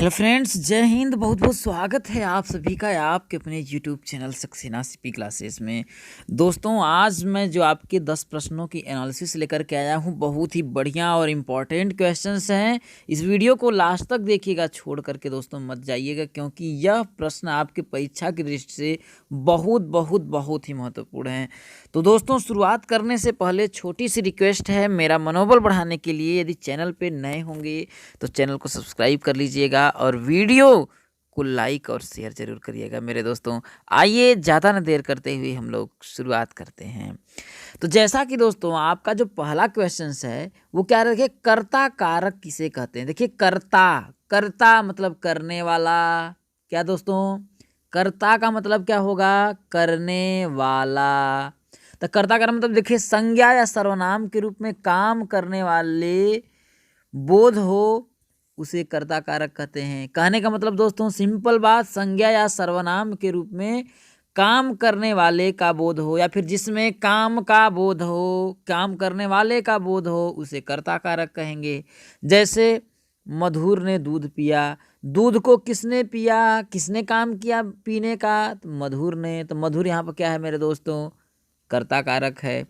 Hello friends, जय हिंद। बहुत बहुत स्वागत है आप सभी का आपके अपने YouTube channel Saxena CP classes में। दोस्तों, आज मैं जो आपके 10 प्रश्नों की एनालिसिस लेकर के आया हूं, बहुत ही बढ़िया और इम्पॉर्टेंट क्वेश्चंस हैं। इस वीडियो को लास्ट तक देखिएगा, छोड़ करके दोस्तों मत जाइएगा, क्योंकि यह प्रश्न आपके परीक्षा की दृष्टि से बहुत बहुत बहुत ही महत्वपूर्ण है। तो दोस्तों, शुरुआत करने से पहले छोटी सी रिक्वेस्ट है, मेरा मनोबल बढ़ाने के लिए यदि चैनल पर नए होंगे तो चैनल को सब्सक्राइब कर लीजिएगा और वीडियो को लाइक और शेयर जरूर करिएगा मेरे दोस्तों। आइए ज़्यादा न देर करते हुए हम लोग शुरुआत करते हैं। तो जैसा कि दोस्तों आपका जो पहला क्वेश्चन है वो क्या रखे, कर्ता कारक किसे कहते हैं। देखिए, कर्ता कर्ता मतलब करने वाला। क्या दोस्तों, कर्ता का मतलब क्या होगा, करने वाला। तो कर्ता का मतलब देखिए, संज्ञा या सर्वनाम के रूप में काम करने वाले बोध हो उसे कर्ता कारक कहते हैं। कहने का मतलब दोस्तों सिंपल बात, संज्ञा या सर्वनाम के रूप में काम करने वाले का बोध हो या फिर जिसमें काम का बोध हो, काम करने वाले का बोध हो, उसे कर्ता कारक कहेंगे। जैसे मधुर ने दूध पिया, दूध को किसने पिया, किसने काम किया पीने का, तो मधुर ने। तो मधुर यहाँ पर क्या है मेरे दोस्तों, कर्ता कारक है।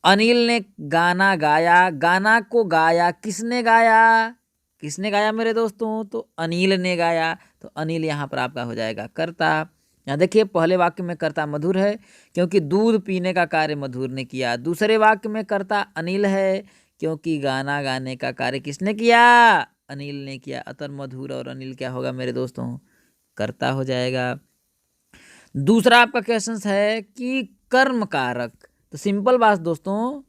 अनिल ने गाना गाया, गाना को गाया किसने गाया, किसने गाया मेरे दोस्तों, तो अनिल ने गाया। तो अनिल यहाँ पर आपका हो जाएगा कर्ता। यहाँ देखिए, पहले वाक्य में कर्ता मधुर है क्योंकि दूध पीने का कार्य मधुर ने किया। दूसरे वाक्य में कर्ता अनिल है क्योंकि गाना गाने का कार्य किसने किया, अनिल ने किया। अतः मधुर और अनिल क्या होगा मेरे दोस्तों, कर्ता हो जाएगा। दूसरा आपका क्वेश्चन है कि कर्म कारक। तो सिंपल बात दोस्तों,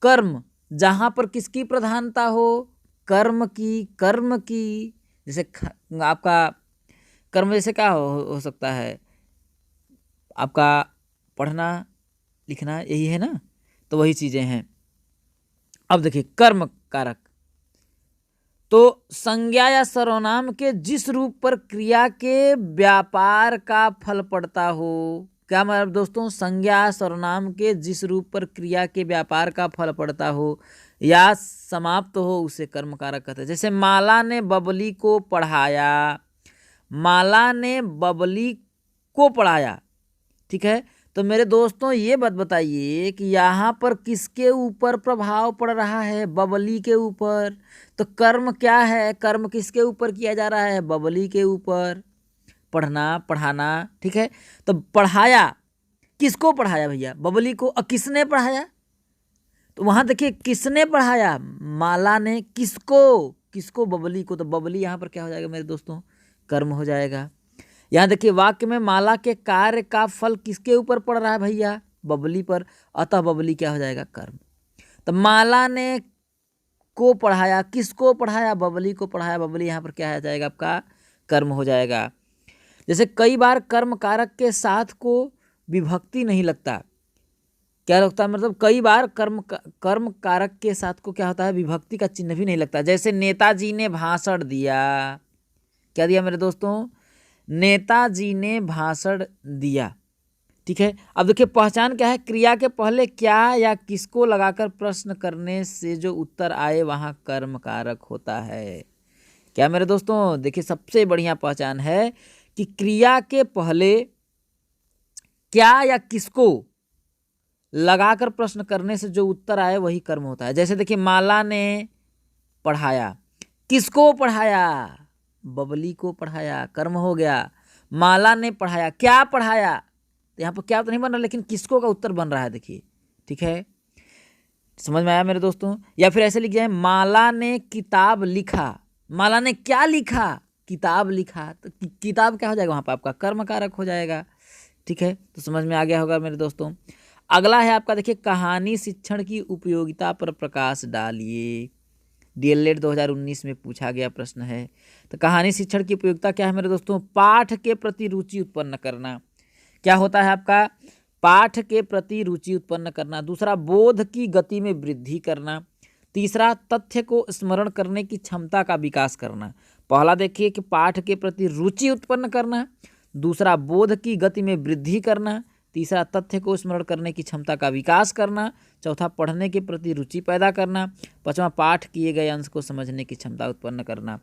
कर्म जहाँ पर किसकी प्रधानता हो, कर्म की, कर्म की। जैसे आपका कर्म जैसे क्या हो सकता है, आपका पढ़ना लिखना, यही है ना, तो वही चीज़ें हैं। अब देखिए, कर्म कारक तो संज्ञा या सर्वनाम के जिस रूप पर क्रिया के व्यापार का फल पड़ता हो। क्या मतलब दोस्तों, संज्ञा सर्वनाम के जिस रूप पर क्रिया के व्यापार का फल पड़ता हो या समाप्त हो उसे कर्म कारक कहते हैं। जैसे माला ने बबली को पढ़ाया, माला ने बबली को पढ़ाया, ठीक है। तो मेरे दोस्तों ये बात बताइए कि यहाँ पर किसके ऊपर प्रभाव पड़ रहा है, बबली के ऊपर। तो कर्म क्या है, कर्म किसके ऊपर किया जा रहा है, बबली के ऊपर, पढ़ना पढ़ाना, ठीक है। तो पढ़ाया, किसको पढ़ाया भैया, बबली को। और किसने पढ़ाया, तो वहां देखिए किसने पढ़ाया, माला ने। किसको, किसको, बबली को। तो बबली यहाँ पर क्या हो जाएगा मेरे दोस्तों, कर्म हो जाएगा। यहाँ देखिए वाक्य में माला के कार्य का फल किसके ऊपर पड़ रहा है भैया, बबली पर। अतः बबली क्या हो जाएगा, कर्म। तो माला ने को पढ़ाया, किसको पढ़ाया, बबली को पढ़ाया। बबली यहाँ पर क्या हो जाएगा, आपका कर्म हो जाएगा। जैसे कई बार कर्म कारक के साथ को विभक्ति नहीं लगता। क्या लगता है, मतलब कई बार कर्म कारक के साथ को क्या होता है, विभक्ति का चिन्ह भी नहीं लगता। जैसे नेताजी ने भाषण दिया, क्या दिया मेरे दोस्तों, नेताजी ने भाषण दिया, ठीक है। अब देखिए पहचान क्या है, क्रिया के पहले क्या या किसको लगाकर प्रश्न करने से जो उत्तर आए वहां कर्म कारक होता है। क्या मेरे दोस्तों, देखिए सबसे बढ़िया पहचान है कि क्रिया के पहले क्या या किसको लगाकर प्रश्न करने से जो उत्तर आए वही कर्म होता है। जैसे देखिए, माला ने पढ़ाया, किसको पढ़ाया, बबली को पढ़ाया, कर्म हो गया। माला ने पढ़ाया, क्या पढ़ाया, तो यहाँ पर क्या तो नहीं बन रहा, लेकिन किसको का उत्तर बन रहा है, देखिए, ठीक है। समझ में आया मेरे दोस्तों। या फिर ऐसे लिख जाए, माला ने किताब लिखा, माला ने क्या लिखा, किताब लिखा। तो किताब क्या हो जाएगा, वहाँ पर आपका कर्म कारक हो जाएगा, ठीक है। तो समझ में आ गया होगा मेरे दोस्तों। अगला है आपका, देखिए, कहानी शिक्षण की उपयोगिता पर प्रकाश डालिए। डीएलएड 2019 में पूछा गया प्रश्न है। तो कहानी शिक्षण की उपयोगिता क्या है मेरे दोस्तों, पाठ के प्रति रुचि उत्पन्न करना। क्या होता है आपका, पाठ के प्रति रुचि उत्पन्न करना। दूसरा, बोध की गति में वृद्धि करना। तीसरा, तथ्य को स्मरण करने की क्षमता का विकास करना। पहला देखिए कि पाठ के प्रति रुचि उत्पन्न करना, दूसरा बोध की गति में वृद्धि करना, तीसरा तथ्य को स्मरण करने की क्षमता का विकास करना, चौथा पढ़ने के प्रति रुचि पैदा करना, पांचवा पाठ किए गए अंश को समझने की क्षमता उत्पन्न करना।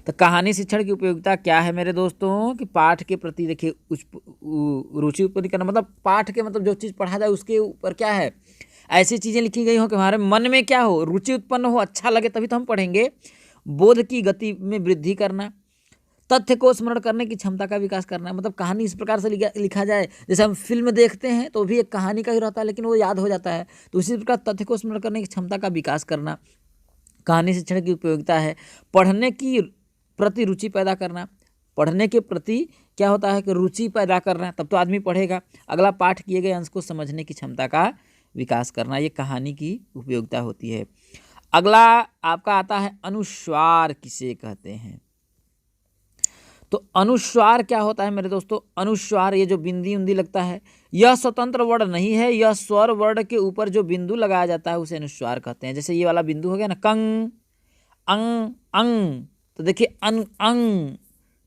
तो कहानी शिक्षण की उपयोगिता क्या है मेरे दोस्तों कि पाठ के प्रति देखिए रुचि उत्पन्न करना, मतलब पाठ के मतलब जो चीज़ पढ़ा जाए उसके ऊपर क्या है, ऐसी चीज़ें लिखी गई हो कि हमारे मन में क्या हो, रुचि उत्पन्न हो, अच्छा लगे, तभी तो हम पढ़ेंगे। बोध की गति में वृद्धि करना, तथ्य को स्मरण करने की क्षमता का विकास करना, मतलब कहानी इस प्रकार से लिखा जाए जैसे हम फिल्म देखते हैं तो भी एक कहानी का ही रहता है लेकिन वो याद हो जाता है, तो इसी प्रकार तथ्य को स्मरण करने की क्षमता का विकास करना कहानी शिक्षण की उपयोगिता है। पढ़ने की प्रति रुचि पैदा करना, पढ़ने के प्रति क्या होता है कि रुचि पैदा करना, तब तो आदमी पढ़ेगा। अगला पाठ किए गए अंश को समझने की क्षमता का विकास करना, ये कहानी की उपयोगिता होती है। अगला आपका आता है अनुस्वार किसे कहते हैं। तो अनुस्वार क्या होता है मेरे दोस्तों, अनुस्वार ये जो बिंदी उंदी लगता है यह स्वतंत्र वर्ण नहीं है, यह स्वर वर्ण के ऊपर जो बिंदु लगाया जाता है उसे अनुस्वार कहते हैं। जैसे ये वाला बिंदु हो गया ना, कंग अंग अंग, तो देखिए अन अंग,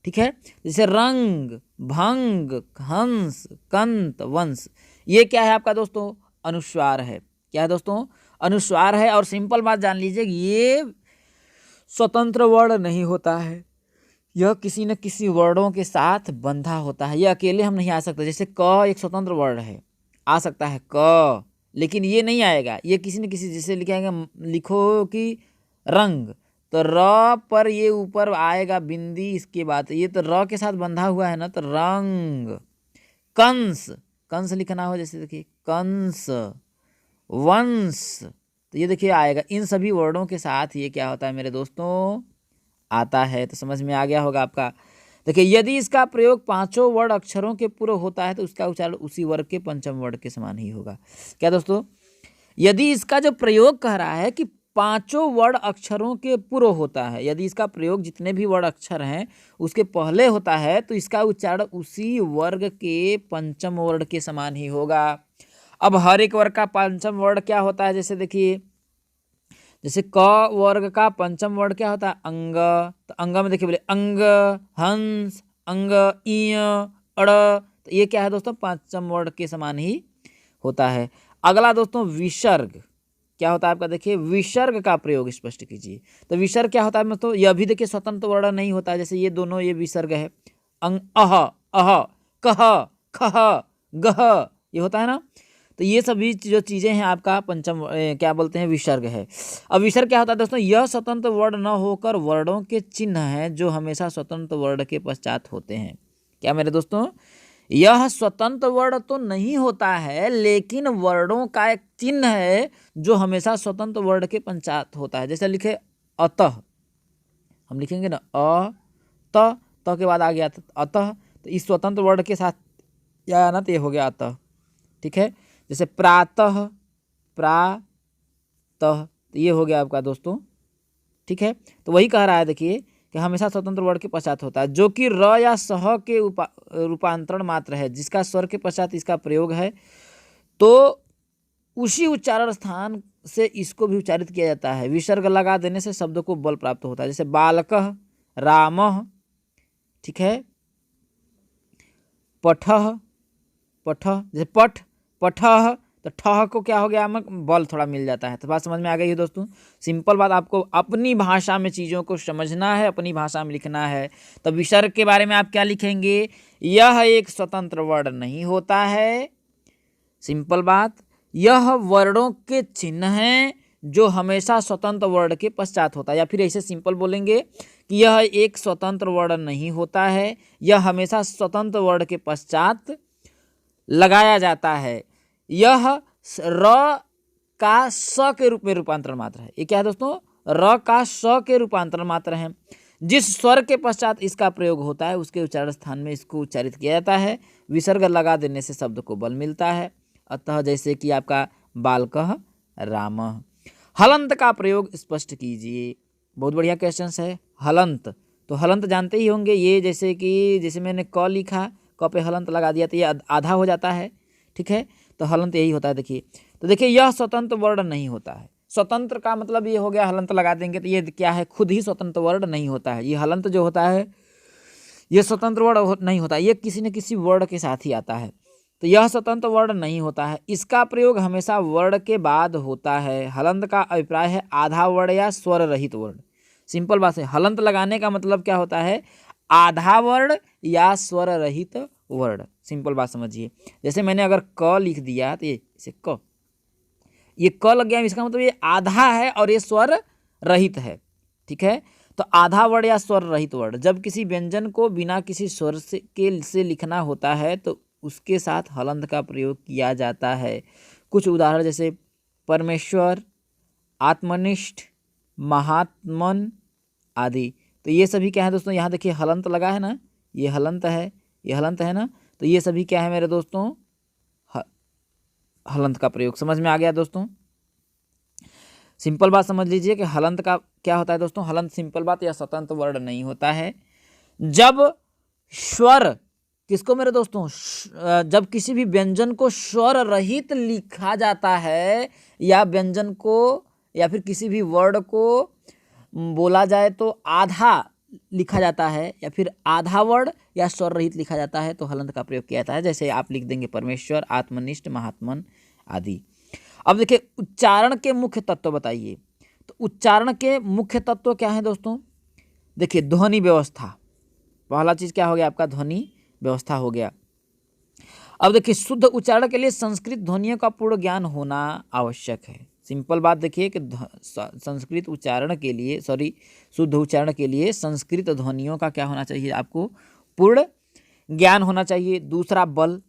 ठीक है। जैसे रंग भंग हंस कंत वंश, ये क्या है आपका दोस्तों, अनुस्वार है। क्या है दोस्तों, अनुस्वार है। और सिंपल बात जान लीजिए ये स्वतंत्र वर्ण नहीं होता है, यह किसी न किसी वर्णों के साथ बंधा होता है, यह अकेले हम नहीं आ सकते। जैसे क एक स्वतंत्र वर्ण है, आ सकता है क, लेकिन ये नहीं आएगा, ये किसी न किसी, जैसे लिखेंगे लिखो कि रंग, तो र पर ये ऊपर आएगा बिंदी, इसके बाद ये तो र के साथ बंधा हुआ है ना, तो रंग। कंस, कंस लिखना हो जैसे देखिए कंस, वंश, तो ये देखिए आएगा। इन सभी वर्णों के साथ ये क्या होता है मेरे दोस्तों, आता है। तो समझ में आ गया होगा आपका। देखिए यदि इसका प्रयोग पांचों वर्ण अक्षरों के पूर्व होता है तो उसका उच्चारण उसी वर्ग के पंचम वर्ण के समान ही होगा। क्या दोस्तों, यदि इसका जो प्रयोग कह रहा है कि पांचों वर्ण अक्षरों के पूर्व होता है, यदि इसका प्रयोग जितने भी वर्ण अक्षर हैं उसके पहले होता है तो इसका उच्चारण उसी वर्ग के पंचम वर्ण के समान ही होगा। अब हर एक वर्ग का पंचम वर्ण क्या होता है, जैसे देखिए जैसे क वर्ग का पंचम वर्ण क्या होता है, अंग, तो अंग में देखिए बोले अंग हंस अंग इय अड़, तो ये क्या है दोस्तों, पंचम वर्ण के समान ही होता है। अगला दोस्तों विसर्ग क्या होता है आपका, देखिए विसर्ग का प्रयोग स्पष्ट कीजिए। तो विसर्ग क्या होता है मतलब, यह भी देखिए स्वतंत्र वर्ण नहीं होता है। जैसे ये दोनों ये विसर्ग है, अंग अह अह कह खह गह, ये होता है ना, तो ये सभी जो चीज़ें हैं आपका पंचम क्या बोलते हैं, विसर्ग है। अब विसर्ग क्या होता है दोस्तों, यह स्वतंत्र वर्ण न होकर वर्णों के चिन्ह हैं जो हमेशा स्वतंत्र वर्ण के पश्चात होते हैं। क्या मेरे दोस्तों, यह स्वतंत्र वर्ण तो नहीं होता है लेकिन वर्णों का एक चिन्ह है जो हमेशा स्वतंत्र वर्ण के पश्चात होता है। जैसे लिखे अतः, हम लिखेंगे ना अ त के बाद आ गया अतः, तो इस स्वतंत्र वर्ण के साथ या ना, तो ये हो गया अतः, ठीक है। जैसे प्रातः प्रातः, तो ये हो गया आपका दोस्तों, ठीक है। तो वही कह रहा है देखिए कि हमेशा स्वतंत्र वर्ण के पश्चात होता है, जो कि र या सह के रूपांतरण मात्र है, जिसका स्वर के पश्चात इसका प्रयोग है तो उसी उच्चारण स्थान से इसको भी उच्चारित किया जाता है। विसर्ग लगा देने से शब्द को बल प्राप्त होता है। जैसे बालकः रामः, ठीक है, पठः पठः, जैसे पठ पठः, तो ठह को क्या हो गया, बल थोड़ा मिल जाता है। तो बात समझ में आ गई है दोस्तों। सिंपल बात, आपको अपनी भाषा में चीज़ों को समझना है, अपनी भाषा में लिखना है। तो विसर्ग के बारे में आप क्या लिखेंगे, यह एक स्वतंत्र वर्ण नहीं होता है, सिंपल बात, यह वर्णों के चिन्ह हैं जो हमेशा स्वतंत्र वर्ण के पश्चात होता है। या फिर ऐसे सिंपल बोलेंगे कि यह एक स्वतंत्र वर्ण नहीं होता है, यह हमेशा स्वतंत्र वर्ण के पश्चात लगाया जाता है। यह र का स के रूप में रूपांतरण मात्र है। ये क्या है दोस्तों, र का स के रूपांतरण मात्र है। जिस स्वर के पश्चात इसका प्रयोग होता है उसके उच्चारण स्थान में इसको उच्चारित किया जाता है। विसर्ग लगा देने से शब्द को बल मिलता है। अतः जैसे कि आपका बालकः रामः। हलंत का प्रयोग स्पष्ट कीजिए। बहुत बढ़िया क्वेश्चन है। हलंत, तो हलंत जानते ही होंगे, ये जैसे कि जैसे मैंने क लिखा, क पे हलंत लगा दिया तो ये आधा हो जाता है, ठीक है। तो हलंत यही होता है। देखिए, तो देखिए यह स्वतंत्र वर्ण नहीं होता है। स्वतंत्र का मतलब ये हो गया, हलंत लगा देंगे तो ये क्या है, खुद ही स्वतंत्र वर्ण नहीं होता है। ये हलंत जो होता है ये स्वतंत्र वर्ण नहीं होता, ये किसी न किसी वर्ण के साथ ही आता है। तो यह स्वतंत्र वर्ण नहीं होता है। इसका प्रयोग हमेशा वर्ण के बाद होता है। हलंत का अभिप्राय है आधा वर्ण या स्वर रहित वर्ण। सिंपल बात है, हलंत लगाने का मतलब क्या होता है, आधा वर्ण या स्वर रहित वर्ण। सिंपल बात समझिए, जैसे मैंने अगर क लिख दिया तो ये क, ये क लग गया, इसका मतलब ये आधा है और ये स्वर रहित है। ठीक है, तो आधा वर्ण या स्वर रहित वर्ण, जब किसी व्यंजन को बिना किसी स्वर से लिखना होता है तो उसके साथ हलंत का प्रयोग किया जाता है। कुछ उदाहरण जैसे परमेश्वर, आत्मनिष्ठ, महात्मन आदि। तो ये सभी क्या है दोस्तों, यहाँ देखिए हलंत लगा है ना, ये हलंत है, ये हलंत है ना, तो ये सभी क्या है मेरे दोस्तों, हलंत का प्रयोग। समझ में आ गया दोस्तों? सिंपल बात समझ लीजिए कि हलंत का क्या होता है दोस्तों, हलंत सिंपल बात या स्वतंत्र वर्ण नहीं होता है। जब स्वर, किसको मेरे दोस्तों, जब किसी भी व्यंजन को स्वर रहित लिखा जाता है या व्यंजन को या फिर किसी भी वर्ड को बोला जाए तो आधा लिखा जाता है या फिर आधा वर्ड या स्वर रहित लिखा जाता है तो हलंत का प्रयोग किया जाता है। जैसे आप लिख देंगे परमेश्वर, आत्मनिष्ठ, महात्मन आदि। अब देखिए उच्चारण के मुख्य तत्व बताइए। तो उच्चारण के मुख्य तत्व क्या है दोस्तों, देखिए ध्वनि व्यवस्था, पहला चीज क्या हो गया आपका, ध्वनि व्यवस्था हो गया। अब देखिए शुद्ध उच्चारण के लिए संस्कृत ध्वनियों का पूर्ण ज्ञान होना आवश्यक है। सिंपल बात देखिए कि संस्कृत उच्चारण के लिए शुद्ध उच्चारण के लिए संस्कृत ध्वनियों का क्या होना चाहिए, आपको पूर्ण ज्ञान होना चाहिए। दूसरा बल,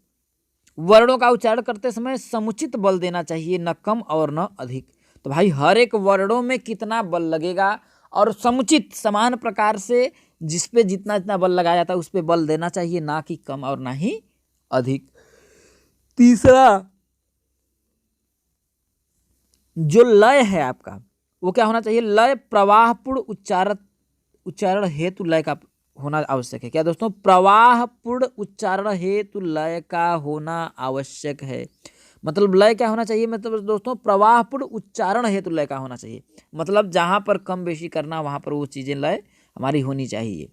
वर्णों का उच्चारण करते समय समुचित बल देना चाहिए, न कम और न अधिक। तो भाई हर एक वर्णों में कितना बल लगेगा और समुचित समान प्रकार से जिस पे जितना जितना बल लगाया जाता है उस पे बल देना चाहिए, ना कि कम और ना ही अधिक। तीसरा जो लय है आपका वो क्या होना चाहिए, लय प्रवाहपूर्ण उच्चारण हेतु लय का होना आवश्यक है। क्या दोस्तों, प्रवाहपूर्ण उच्चारण हेतु लय का होना आवश्यक है। मतलब लय क्या होना चाहिए, मतलब दोस्तों प्रवाहपूर्ण उच्चारण हेतु लय का होना चाहिए। मतलब जहां पर कम बेशी करना वहां पर वो चीजें लय हमारी होनी चाहिए।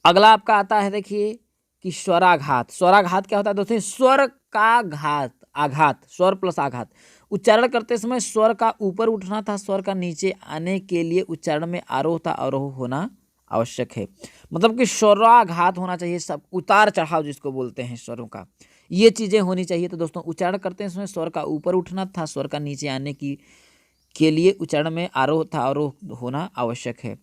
अगला आपका आता है देखिए कि स्वराघात। स्वराघात क्या होता है दोस्तों, स्वर का घात, आघात, स्वर प्लस आघात। उच्चारण करते समय स्वर का ऊपर उठना था स्वर का नीचे आने के लिए उच्चारण में आरोह था अवरोह होना आवश्यक है। मतलब कि स्वराघात होना चाहिए, सब उतार चढ़ाव जिसको बोलते हैं स्वरों का, ये चीजें होनी चाहिए। तो दोस्तों उच्चारण करते समय स्वर का ऊपर उठना था स्वर का नीचे आने की के लिए उच्चारण में आरोह था अवरोह होना आवश्यक है।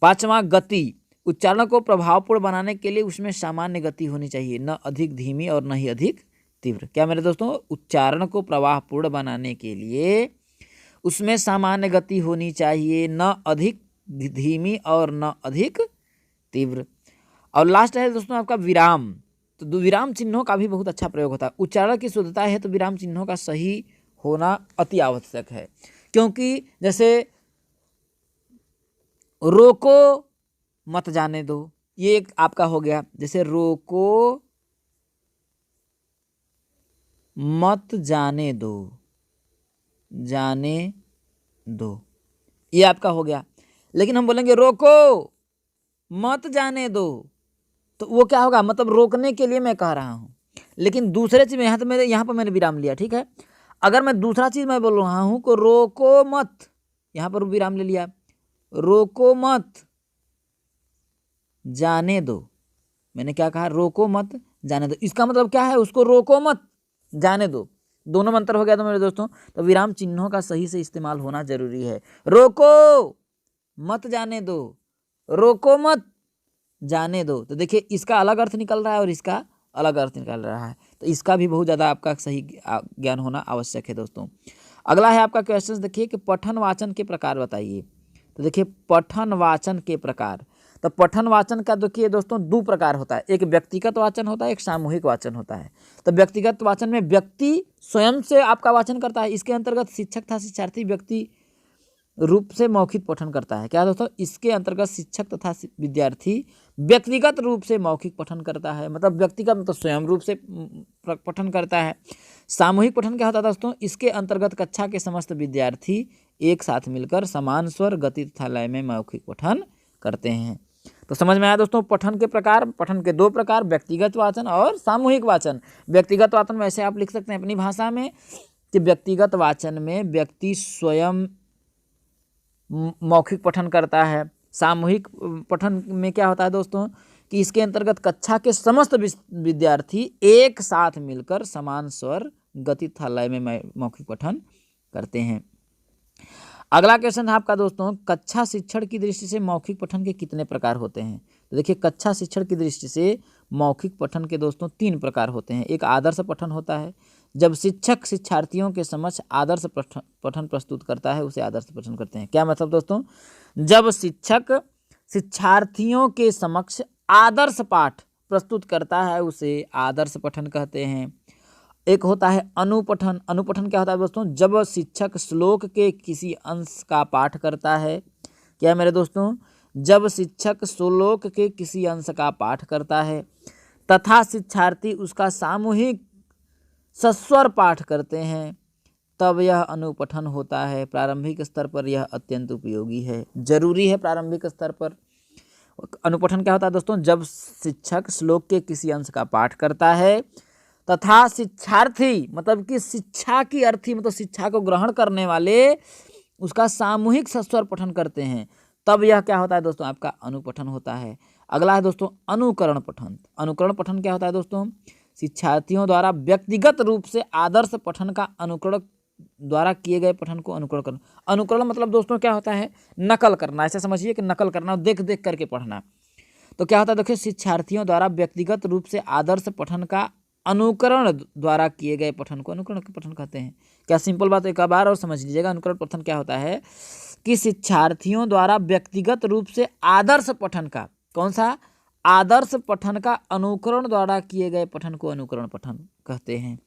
पांचवा गति, उच्चारण को प्रभावपूर्ण बनाने के लिए उसमें सामान्य गति होनी चाहिए, न अधिक धीमी और न ही अधिक तीव्र। क्या मेरे दोस्तों, उच्चारण को प्रवाहपूर्ण बनाने के लिए उसमें सामान्य गति होनी चाहिए, न अधिक धीमी और न अधिक तीव्र। और लास्ट है दोस्तों आपका विराम। तो विराम चिन्हों का भी बहुत अच्छा प्रयोग होता है। उच्चारण की शुद्धता है तो विराम चिन्हों का सही होना अति आवश्यक है। क्योंकि जैसे रोको मत जाने दो, ये एक आपका हो गया। जैसे रोको मत जाने दो, जाने दो, ये आपका हो गया। लेकिन हम बोलेंगे रोको मत जाने दो, तो वो क्या होगा, मतलब रोकने के लिए मैं कह रहा हूं। लेकिन दूसरे चीज में यहाँ पर मैंने विराम लिया, ठीक है। अगर मैं दूसरा चीज मैं बोल रहा हूं को रोको मत, यहां पर विराम ले लिया, रोको मत जाने दो, मैंने क्या कहा, रोको मत जाने दो। इसका मतलब क्या है, उसको रोको मत जाने दो, दोनों में अंतर हो गया तो मेरे दोस्तों। तो विराम चिन्हों का सही से इस्तेमाल होना जरूरी है। रोको मत जाने दो, रोको मत जाने दो। तो देखिए इसका अलग अर्थ निकल रहा है और इसका अलग अर्थ निकल रहा है, तो इसका भी बहुत ज़्यादा आपका सही ज्ञान होना आवश्यक है दोस्तों। अगला है आपका क्वेश्चन, देखिए कि पठन वाचन के प्रकार बताइए। तो देखिए पठन वाचन के प्रकार, तो पठन वाचन का देखिए दोस्तों दो प्रकार होता है, एक व्यक्तिगत वाचन होता है, एक सामूहिक वाचन होता है। तो व्यक्तिगत वाचन में व्यक्ति स्वयं से आपका वाचन करता है, इसके अंतर्गत शिक्षक तथा शिक्षार्थी व्यक्ति रूप से मौखिक पठन करता है। क्या दोस्तों, इसके अंतर्गत शिक्षक तथा विद्यार्थी व्यक्तिगत रूप से मौखिक पठन करता है, मतलब व्यक्तिगत मतलब स्वयं रूप से पठन करता है। सामूहिक पठन क्या होता है दोस्तों, इसके अंतर्गत कक्षा के समस्त विद्यार्थी एक साथ मिलकर समान स्वर, गति तथा लय में मौखिक पठन करते हैं। तो समझ में आया दोस्तों पठन के प्रकार। पठन के 2 प्रकार, व्यक्तिगत वाचन और सामूहिक वाचन। व्यक्तिगत वाचन में ऐसे आप लिख सकते हैं अपनी भाषा में कि व्यक्तिगत वाचन में व्यक्ति स्वयं मौखिक पठन करता है। सामूहिक पठन में क्या होता है दोस्तों कि इसके अंतर्गत कक्षा के समस्त विद्यार्थी एक साथ मिलकर समान स्वर, गति तथा लय में मौखिक पठन करते हैं। अगला क्वेश्चन है आपका दोस्तों, कक्षा शिक्षण की दृष्टि से मौखिक पठन के कितने प्रकार होते हैं? तो देखिए कक्षा शिक्षण की दृष्टि से मौखिक पठन के दोस्तों 3 प्रकार होते हैं। एक आदर्श पठन होता है, जब शिक्षक शिक्षार्थियों के समक्ष आदर्श पठन प्रस्तुत करता है उसे आदर्श पठन करते हैं। क्या मतलब दोस्तों? जब शिक्षक शिक्षार्थियों के समक्ष आदर्श पाठ प्रस्तुत करता है उसे आदर्श पठन कहते हैं। एक होता है अनुपठन। अनुपठन क्या होता है दोस्तों? जब शिक्षक श्लोक के किसी अंश का पाठ करता है। क्या मेरे दोस्तों? जब शिक्षक श्लोक के किसी अंश का पाठ करता है तथा शिक्षार्थी उसका सामूहिक सस्वर पाठ करते हैं तब यह अनुपठन होता है। प्रारंभिक स्तर पर यह अत्यंत उपयोगी है, जरूरी है। प्रारंभिक स्तर पर अनुपठन क्या होता है दोस्तों? जब शिक्षक श्लोक के किसी अंश का पाठ करता है तथा शिक्षार्थी मतलब कि शिक्षा की अर्थी मतलब शिक्षा को ग्रहण करने वाले उसका सामूहिक सस्वर पठन करते हैं तब यह क्या होता है दोस्तों? आपका अनुपठन होता है। अगला है दोस्तों अनुकरण पठन। अनुकरण पठन क्या होता है दोस्तों? शिक्षार्थियों द्वारा व्यक्तिगत रूप से आदर्श पठन का अनुकरण द्वारा किए गए पठन को अनुकरण करना। अनुकरण मतलब दोस्तों क्या होता है? नकल करना। ऐसे समझिए कि नकल करना, देख देख करके पढ़ना। तो क्या होता है देखिए, शिक्षार्थियों द्वारा व्यक्तिगत रूप से आदर्श पठन का अनुकरण द्वारा किए गए पठन को अनुकरण पठन कहते हैं। क्या सिंपल बात एक बार और समझ लीजिएगा। अनुकरण पठन क्या होता है कि शिक्षार्थियों द्वारा व्यक्तिगत रूप से आदर्श पठन का, कौन सा? आदर्श पठन का अनुकरण द्वारा किए गए पठन को अनुकरण पठन कहते हैं।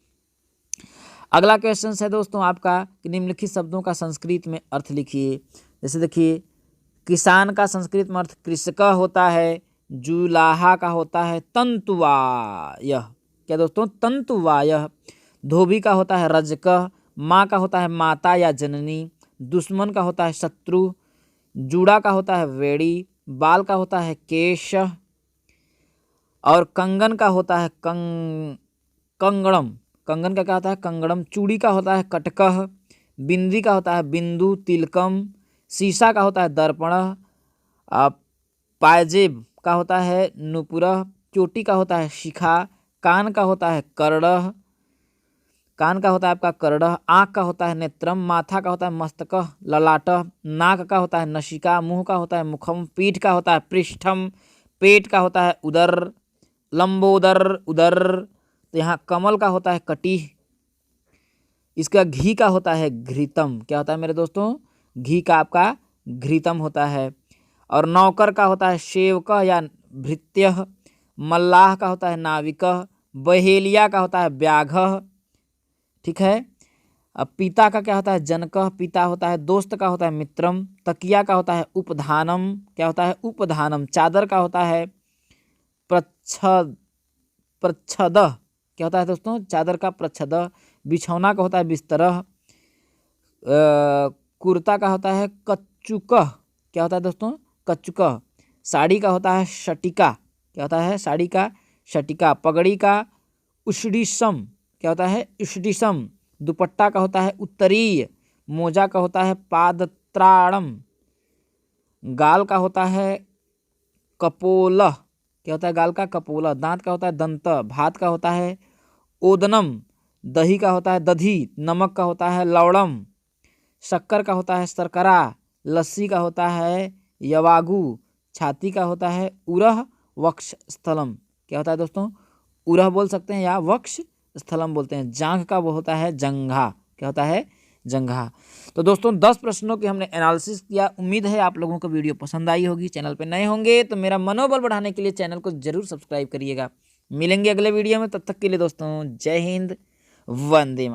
अगला क्वेश्चन है दोस्तों आपका कि निम्नलिखित शब्दों का संस्कृत में अर्थ लिखिए। जैसे देखिए, किसान का संस्कृत में अर्थ कृषक होता है। जुलाहा का होता है तंतुवाय। क्या दोस्तों? तंतुवाय। धोबी का होता है रजक। माँ का होता है माता या जननी। दुश्मन का होता है शत्रु। जूड़ा का होता है वेड़ी। बाल का होता है केश। और कंगन का होता है कंगड़म। कंगन का क्या होता है? कंगड़म। चूड़ी का होता है कटकह। बिंदी का होता है बिंदु तिलकम। शीशा का होता है दर्पण। पायजेब का होता है नुपुरह। चोटी का होता है शिखा। कान का होता है कर्णः। कान का होता है आपका कर्णः। आँख का होता है नेत्रम। माथा का होता है मस्तकः ललाटः। नाक का होता है नशिका। मुंह का होता है मुखम। पीठ का होता है पृष्ठम। पेट का होता है उदर, लंबोदर उदर। तो यहाँ कमल का होता है कटिह। इसका घी का होता है घृतम। क्या होता है मेरे दोस्तों? घी का आपका घृतम होता है। और नौकर का होता है सेवकः या भृत्यः। मल्लाह का होता है नाविकः। बहेलिया का होता है व्याघः। ठीक है। अब पिता का क्या होता है जनकः। पिता होता है दोस्त का होता है मित्रम। तकिया का होता है उपधानम। क्या होता है? उपधानम। चादर का होता है प्रच्छदः। क्या होता है दोस्तों? चादर का प्रच्छदः। बिछौना का होता है बिस्तरः। कुर्ता का होता है कच्चुकः। क्या होता है दोस्तों? कच्चुकः। साड़ी का होता है शटिका। क्या होता है? साड़ी का शटिका। पगड़ी का उषडीसम। क्या होता है? उषडीसम। दुपट्टा का होता है उत्तरीय। मोजा का होता है पादत्राणम। गाल का होता है कपोलः। क्या होता है? गाल का कपोलः। दांत का होता है दंत। भात का होता है ओदनम। दही का होता है दधी। नमक का होता है लवणम। शक्कर का होता है शर्करा। लस्सी का होता है यवागु। छाती का होता है उरह वक्ष स्थलम। क्या होता है दोस्तों? उरह बोल सकते हैं या वक्ष स्थलम बोलते हैं। जांघ का वो होता है जंघा। क्या होता है? जंघा। तो दोस्तों 10 प्रश्नों की हमने एनालिसिस किया। उम्मीद है आप लोगों को वीडियो पसंद आई होगी। चैनल पे नए होंगे तो मेरा मनोबल बढ़ाने के लिए चैनल को जरूर सब्सक्राइब करिएगा। मिलेंगे अगले वीडियो में, तब तक के लिए दोस्तों जय हिंद, वंदे मातरम।